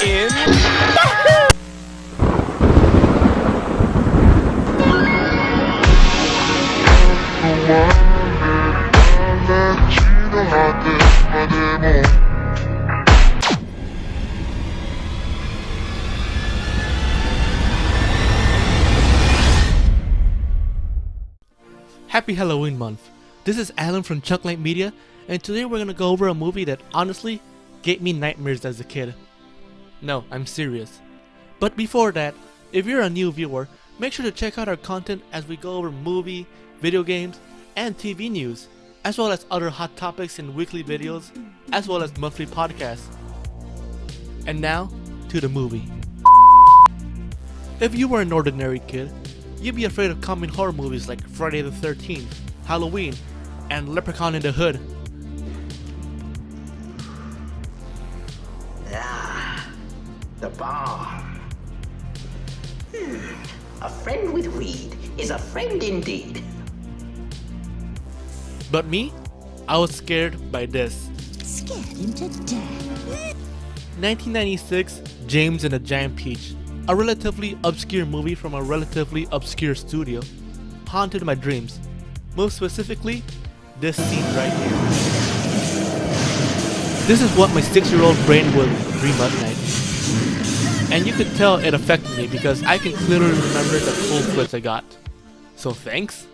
in... Happy Halloween month. This is Alan from Chunklight Media, and today we're gonna go over a movie that honestly gave me nightmares as a kid. No, I'm serious. But before that, if you're a new viewer, make sure to check out our content as we go over movie, video games, and TV news, as well as other hot topics in weekly videos, as well as monthly podcasts. And now, to the movie. If you were an ordinary kid, you'd be afraid of common horror movies like Friday the 13th, Halloween, and Leprechaun in the Hood. Ah, the bar. A friend with weed is a friend indeed. But me? I was scared by this. Scared him to death. 1996, James and the Giant Peach, a relatively obscure movie from a relatively obscure studio, haunted my dreams. Most specifically, this scene right here. This is what my 6-year-old brain would dream at night. And you could tell it affected me because I can clearly remember the cold sweats I got. So thanks?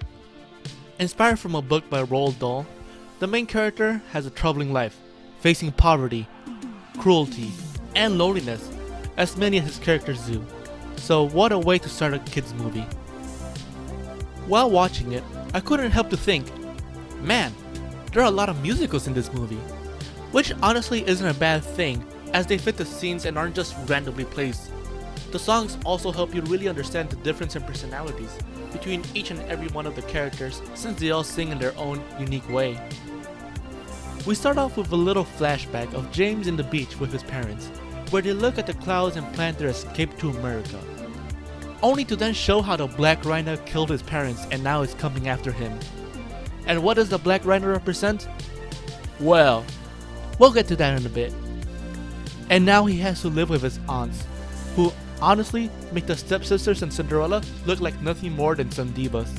Inspired from a book by Roald Dahl, the main character has a troubling life, facing poverty, cruelty, and loneliness, as many of his characters do. So what a way to start a kids movie. While watching it, I couldn't help to think, man, there are a lot of musicals in this movie. Which honestly isn't a bad thing, as they fit the scenes and aren't just randomly placed. The songs also help you really understand the difference in personalities between each and every one of the characters, since they all sing in their own unique way. We start off with a little flashback of James in the beach with his parents, where they look at the clouds and plan their escape to America, only to then show how the Black Rhino killed his parents and now is coming after him. And what does the Black Rhino represent? Well, we'll get to that in a bit. And now he has to live with his aunts, who honestly make the stepsisters and Cinderella look like nothing more than some divas.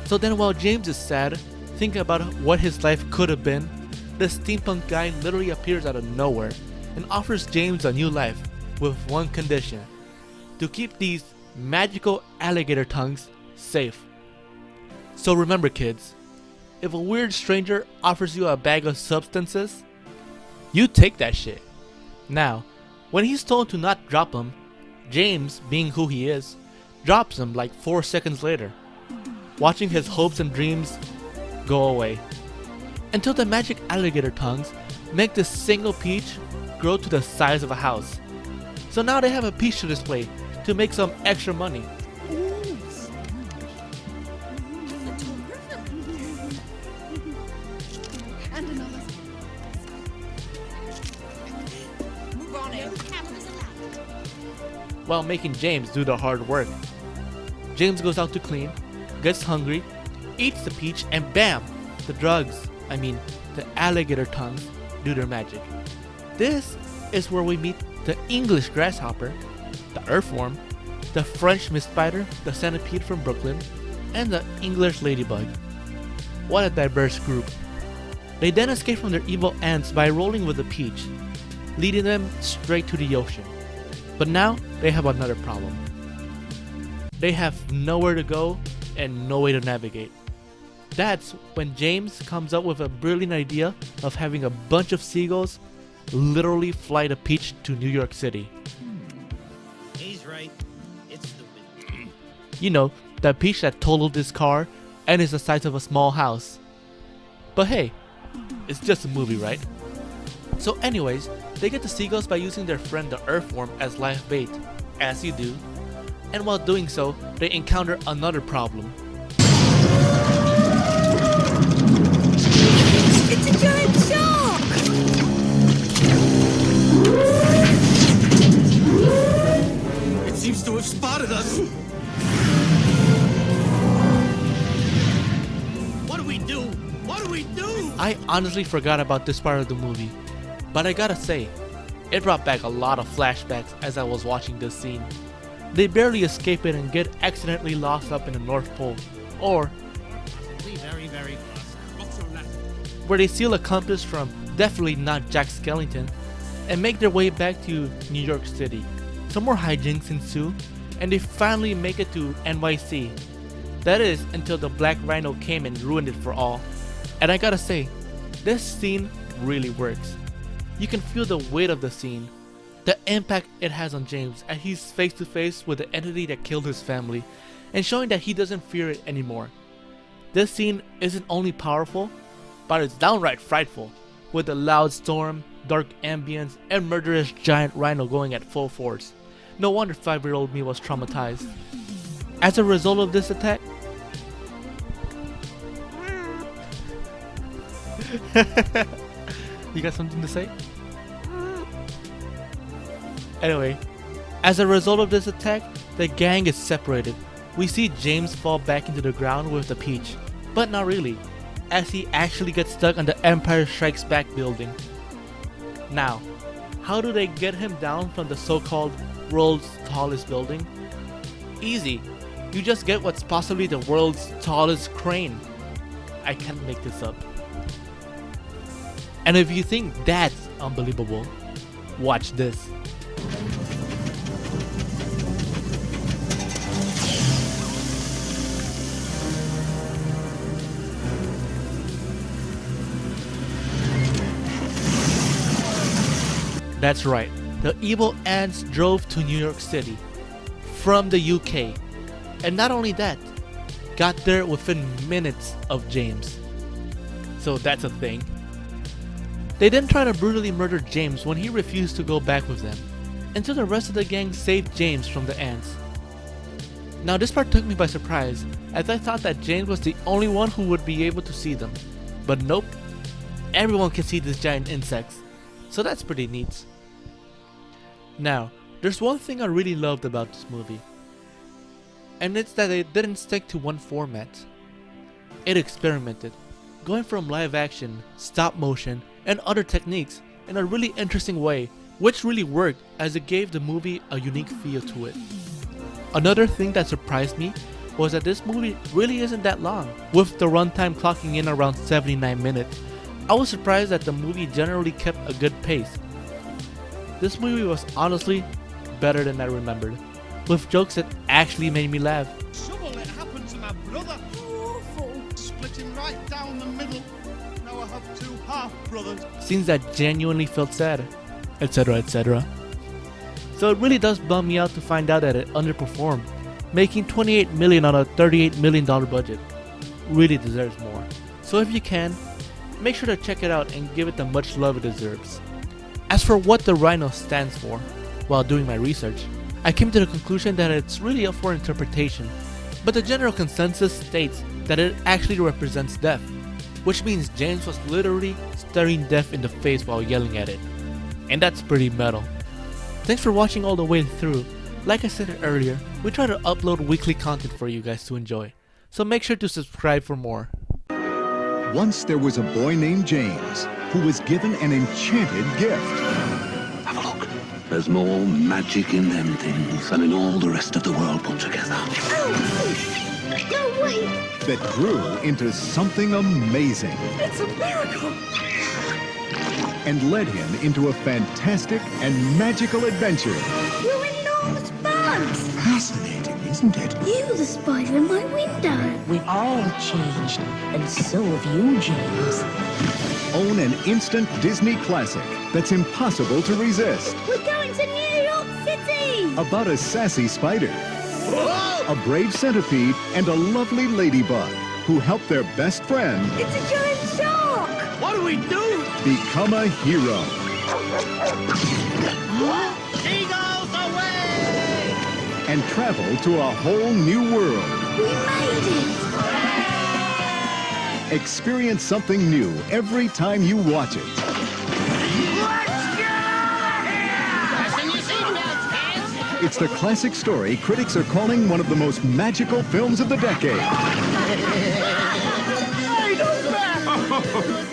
So then while James is sad, thinking about what his life could have been, the steampunk guy literally appears out of nowhere and offers James a new life with one condition: to keep these magical alligator tongues safe. So remember kids, if a weird stranger offers you a bag of substances, you take that shit. Now, when he's told to not drop them, James, being who he is, drops them like 4 seconds later, watching his hopes and dreams go away. Until the magic alligator tongues make this single peach grow to the size of a house. So now they have a peach to display to make some extra money. While making James do the hard work. James goes out to clean, gets hungry, eats the peach, and bam! The alligator tongues do their magic. This is where we meet the English grasshopper, the earthworm, the French mist spider, the centipede from Brooklyn, and the English ladybug. What a diverse group. They then escape from their evil ants by rolling with the peach, leading them straight to the ocean. But now they have another problem. They have nowhere to go and no way to navigate. That's when James comes up with a brilliant idea of having a bunch of seagulls literally fly the peach to New York City. He's right. It's stupid. You know, that peach that totaled this car and is the size of a small house. But hey, it's just a movie, right? So anyways, they get the seagulls by using their friend the earthworm as live bait, as you do. And while doing so, they encounter another problem. It's a giant shark! It seems to have spotted us. What do we do? What do we do? I honestly forgot about this part of the movie, but I gotta say, It brought back a lot of flashbacks as I was watching this scene. They barely escape it and get accidentally lost up in the North Pole, or Very, very close. What's on that? where they steal a compass from definitely not Jack Skellington and make their way back to New York City. Some more hijinks ensue, and they finally make it to NYC. That is, until the Black Rhino came and ruined it for all. And I gotta say, this scene really works. You can feel the weight of the scene, the impact it has on James as he's face to face with the entity that killed his family, and showing that he doesn't fear it anymore. This scene isn't only powerful, but it's downright frightful, with the loud storm, dark ambience, and murderous giant rhino going at full force. No wonder 5-year-old me was traumatized. As a result of this attack, you got something to say? Anyway, as a result of this attack, the gang is separated. We see James fall back into the ground with the peach, but not really, as he actually gets stuck on the Empire Strikes Back building. Now, how do they get him down from the so-called world's tallest building? Easy. You just get what's possibly the world's tallest crane. I can't make this up. And if you think that's unbelievable, watch this. That's right, the evil ants drove to New York City from the UK, and not only that, got there within minutes of James. So that's a thing. They then try to brutally murder James when he refused to go back with them, until the rest of the gang saved James from the ants. Now this part took me by surprise, as I thought that James was the only one who would be able to see them. But nope, everyone can see these giant insects, so that's pretty neat. Now, there's one thing I really loved about this movie, and it's that it didn't stick to one format. It experimented, going from live action, stop motion, and other techniques in a really interesting way, which really worked as it gave the movie a unique feel to it. Another thing that surprised me was that this movie really isn't that long, with the runtime clocking in around 79 minutes. I was surprised that the movie generally kept a good pace. This movie was honestly better than I remembered, with jokes that actually made me laugh. Trouble that happened to my brother. Awful. Split him right down the middle. Now I have 2 half-brothers. Scenes that genuinely felt sad, etc, etc. So it really does bum me out to find out that it underperformed, making $28 million on a $38 million budget. Really deserves more. So if you can, make sure to check it out and give it the much love it deserves. As for what the rhino stands for, while doing my research, I came to the conclusion that it's really up for interpretation, but the general consensus states that it actually represents death, which means James was literally staring death in the face while yelling at it. And that's pretty metal. Thanks for watching all the way through. Like I said earlier, we try to upload weekly content for you guys to enjoy, so make sure to subscribe for more. Once there was a boy named James who was given an enchanted gift Have a look. There's more magic in them things than in all the rest of the world put together. No way! that grew into something amazing It's a miracle! and led him into a fantastic and magical adventure. You're enormous bugs! Fascinating, isn't it? You were the spider in my window. We've all changed, and so have you, James. Own an instant Disney classic that's impossible to resist. We're going to New York City! About a sassy spider, a brave centipede, and a lovely ladybug who help their best friend It's a giant shark! What do we do? become a hero. Eagles away! And travel to a whole new world. We made it! Experience something new every time you watch it. Fasten your seatbelts, kids! It's the classic story critics are calling one of the most magical films of the decade.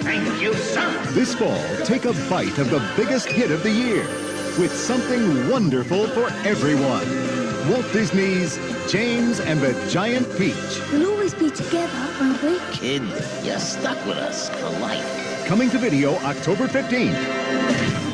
Hey, Thank you, sir. This fall, take a bite of the biggest hit of the year with something wonderful for everyone. Walt Disney's James and the Giant Peach. We'll always be together, won't we? Kid, you're stuck with us for life. Coming to video October 15th.